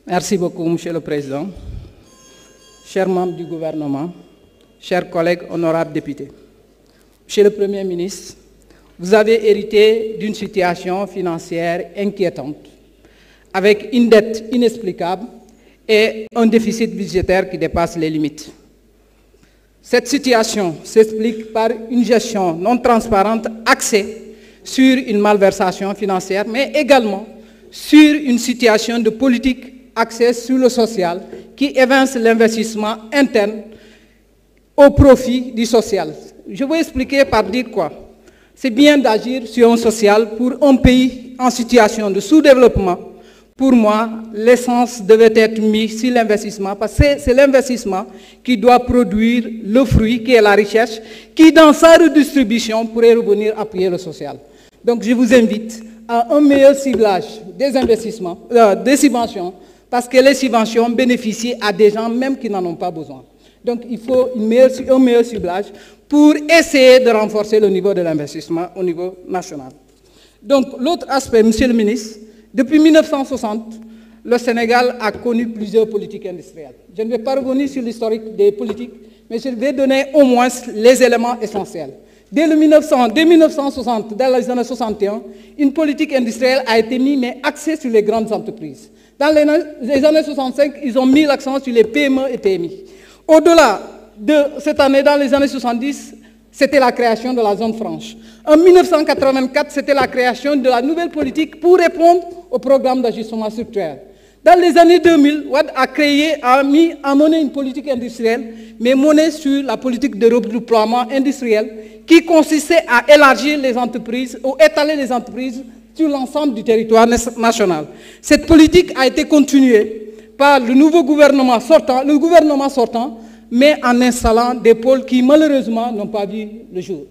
Merci beaucoup, Monsieur le Président. Chers membres du gouvernement, chers collègues honorables députés. Monsieur le Premier ministre, vous avez hérité d'une situation financière inquiétante, avec une dette inexplicable et un déficit budgétaire qui dépasse les limites. Cette situation s'explique par une gestion non transparente axée sur une malversation financière, mais également sur une situation de politique axée sur le social qui évince l'investissement interne au profit du social. Je vais expliquer par dire quoi. C'est bien d'agir sur un social pour un pays en situation de sous-développement. Pour moi, l'essence devait être mise sur l'investissement parce que c'est l'investissement qui doit produire le fruit qui est la richesse, qui dans sa redistribution pourrait revenir appuyer le social. Donc je vous invite à un meilleur ciblage des investissements, des subventions, parce que les subventions bénéficient à des gens même qui n'en ont pas besoin. Donc il faut un meilleur ciblage pour essayer de renforcer le niveau de l'investissement au niveau national. Donc l'autre aspect, Monsieur le ministre, depuis 1960, le Sénégal a connu plusieurs politiques industrielles. Je ne vais pas revenir sur l'historique des politiques, mais je vais donner au moins les éléments essentiels. Dès 1960, dans les années 61, une politique industrielle a été mise, mais axée sur les grandes entreprises. Dans les années 65, ils ont mis l'accent sur les PME et PMI. Au-delà de cette année, dans les années 70, c'était la création de la zone franche. En 1984, c'était la création de la nouvelle politique pour répondre au programme d'ajustement structurel. Dans les années 2000, Wade a mené une politique industrielle, mais menée sur la politique de redéploiement industriel qui consistait à élargir les entreprises ou étaler les entreprises sur l'ensemble du territoire national. Cette politique a été continuée par le nouveau gouvernement sortant, mais en installant des pôles qui malheureusement n'ont pas vu le jour.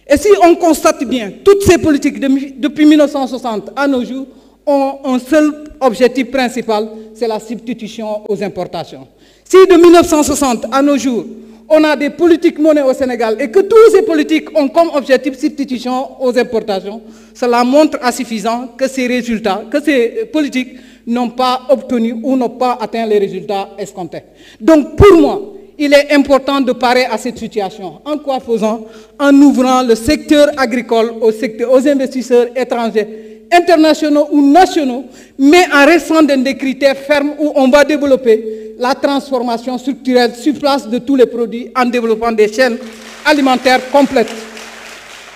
Et si on constate bien, toutes ces politiques depuis 1960 à nos jours ont un seul objectif principal, c'est la substitution aux importations. Si de 1960 à nos jours, on a des politiques menées au Sénégal et que toutes ces politiques ont comme objectif substitution aux importations, cela montre à suffisant que ces résultats, que ces politiques n'ont pas obtenu ou n'ont pas atteint les résultats escomptés. Donc pour moi, il est important de parer à cette situation. En quoi faisant? En ouvrant le secteur agricole aux investisseurs étrangers, internationaux ou nationaux, mais en restant dans des critères fermes où on va développer la transformation structurelle sur place de tous les produits en développant des chaînes alimentaires complètes.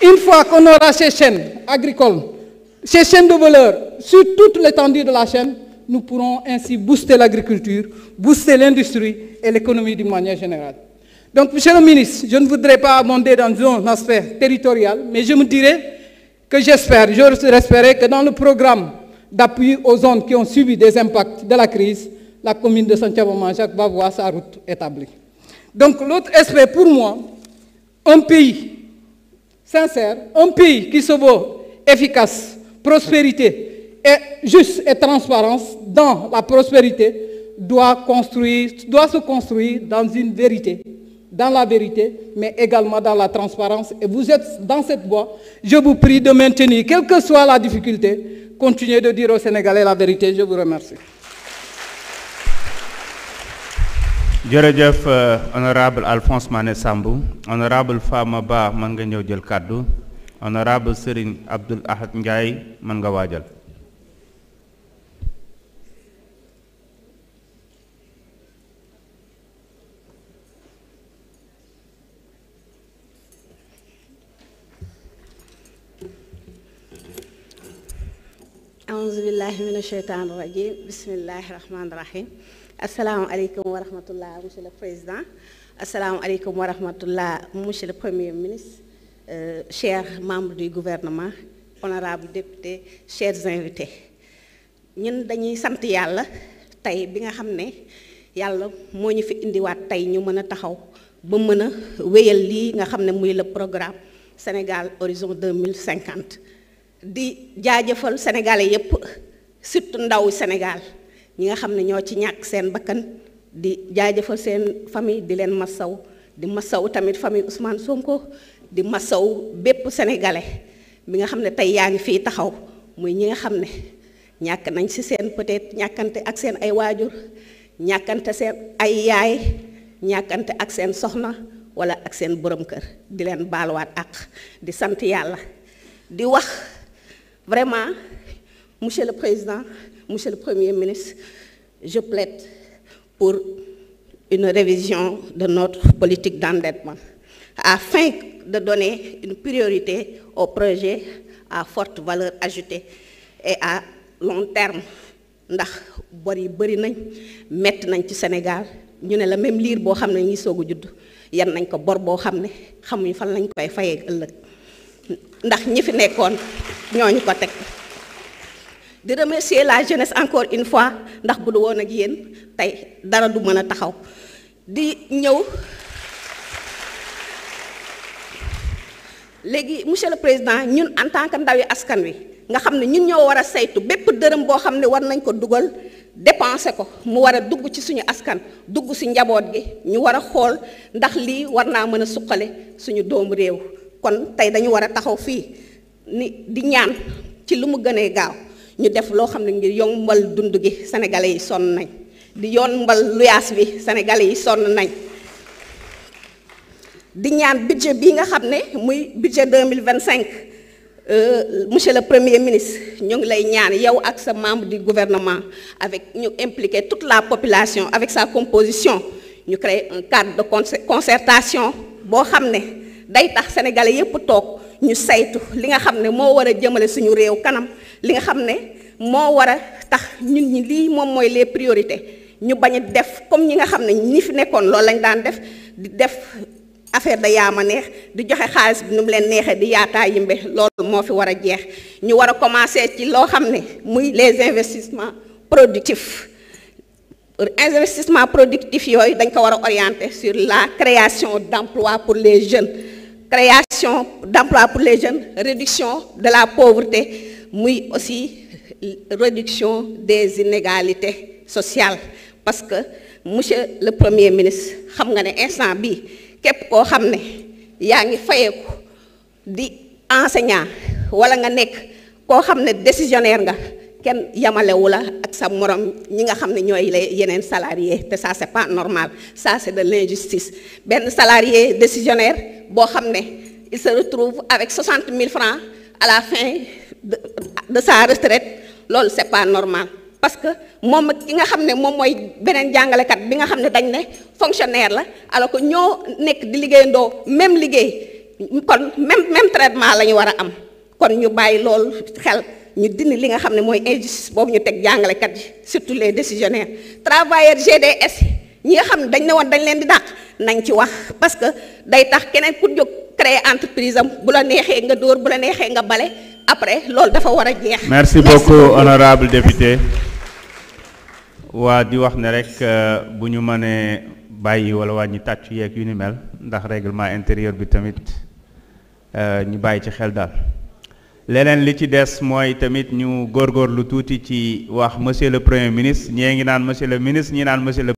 Une fois qu'on aura ces chaînes agricoles, ces chaînes de valeur sur toute l'étendue de la chaîne, nous pourrons ainsi booster l'agriculture, booster l'industrie et l'économie d'une manière générale. Donc, Monsieur le ministre, je ne voudrais pas abonder dans un aspect territorial, mais je me dirais que j'espérais que dans le programme d'appui aux zones qui ont subi des impacts de la crise, la commune de Santhiaba-Manjaak va voir sa route établie. Donc, l'autre aspect pour moi, un pays sincère, un pays qui se veut efficace, prospérité, et juste et transparence dans la prospérité doit se construire dans une vérité, dans la vérité, mais également dans la transparence. Et vous êtes dans cette voie. Je vous prie de maintenir, quelle que soit la difficulté, continuez de dire aux Sénégalais la vérité. Je vous remercie. Jërëjëf honorable Alphonse Mané Sambou, honorable Fama Ba mën nga ñëw jël kàddu, honorable Serigne Abdoul Ahad Ndiaye mën nga waajal. أعوذ بالله من الشيطان الرجيم بسم الله الرحمن الرحيم السلام عليكم ورحمة الله monsieur le président السلام عليكم ورحمة الله monsieur le premier ministre chers membres du gouvernement honorables députés chers invités ñun dañuy sant yàlla tey bi nga xam ne yàlla moo ñu fi indiwaat tey ñu mën a taxaw ba mën a wéyal lii nga xam ne muy le programme Sénégal Horizon 2050 di jaajëfal sénégalais yépp surtout ndaw Sénégal ñi nga xam ne ñoo ci ñàkk seen bakkan di jaajëfal seen famille di leen massaw di massaw tamit famille Ousmane Sonko di massaw bépp sénégalais bi nga xam ne tey yaa ngi fii taxaw muy ñi nga xam ne ñàkk nañ ci seen peut-être ñàkkante ak seen ay waajur ñàkkante seen ay yaay ñàkkante ak seen soxna wala ak seen borom kër di leen baaluwaat ak di sant yàlla di wax vraiment monsieur le président monsieur le premier ministre je plaide pour une révision de notre politique d'endettement afin de donner une priorité aux projets à forte valeur ajoutée et à long terme ndax bor yi bëri nañ metti nañ ci Sénégal ñu ne la même liir boo xam ne ñi soog a judd yan nañ ko bor boo xam ne xamuñu fan lañ koy fayee ëllëg ndax ñi fi nekkoon ñooñu ko teg di remercier la jeunesse encore une fois ndax bu du woon ak yéen tey dara du mën a taxaw di ñëw léegi monsieur le président ñun en tant que ndawi askan wi nga xam ne ñun ñoo war a saytu bépp dërëm boo xam ne war nañ ko dugal dépenser ko mu war a dugg ci suñu askan dugg ci njaboot gi ñu war a xool ndax lii war naa mën a suqale suñu doomu réew kon tey dañu war a taxaw fii ni di ñaan ci lu mu gënee gaaw ñu def loo xam ne ngir yombal dund gi sénégalais yi sonn nañ di yombal luyaas bi sénégalais yi sonn nañ di ñaan budget bi nga xam ne muy budget 2025 monsieur le premier ministre ñu ngi lay ñaan yow ak sa membre du gouvernement avec ñu impliquer toute la population avec sa composition ñu créer un cadre de concertation boo xam ne day tax sénégalais yépp toog ñu saytu li nga xam ne moo war a jëmale suñu réew kanam li nga xam ne moo war a tax ñun ñi lii moom mooy les priorités ñu bañ a def comme ñi nga xam ne ñi fi nekkoon loolu lañ daan def di def affaire da yaama neex di joxe xaalis bi nu mu leen neexee di yaataa yimbe loolu moo fi war a jeex ñu war a commencer ci loo xam ne muy les investissements productifs investissement productif yooyu dañ ko war a orienter sur la création d'emplois pour les jeunes création d'emplois pour les jeunes réduction de la pauvreté muy aussi réduction des inégalités sociales parce que monsieur le premier ministre xam nga ne instant bi képp koo xam ne yaa ngi fayeeku di enseignant wala nga nekk koo xam ne décisionnaire nga kenn yamalewu la ak sa morom ñi nga xam ne ñooy les yeneen salariés te ça c'est pas normal ça c'est de l'injustice benn salarié décisionnaire boo xam ne il se retrouve avec 60 000 francs à la fin de sa retraite loolu c'est pas normal parce que moom ki nga xam ne moom mooy beneen jàngalekat bi nga xam ne dañ ne fonctionnaire la alors que ñoo nekk di liggéeyandoo même liggéey kon même traitement la ñu war a am kon ñu bàyyi loolu xel ñu dindi li nga xam ne mooy injustice boobu ñu teg jàngalekat yi surtout les décisionnaires travailleurs GDS ñi nga xam ne dañ ne woon dañ leen di dàq nañ ci wax parce que day tax keneen ku jóg créer entreprise am bu la neexee nga dóor bu la neexee nga bale après loolu dafa war a jeex. merci beaucoup honorable député. waa di wax ne rek bu ñu mënee bàyyi wala wàññi tàccu yeeg yu ni mel ndax règlement intérieur bi tamit ñu bàyyi ci xel daal leneen li ci des mooy tamit ñu góorgóorlu tuuti ci wax monsieur le premier ministre ñee ngi naan monsieur le ministre ñi naan monsieur le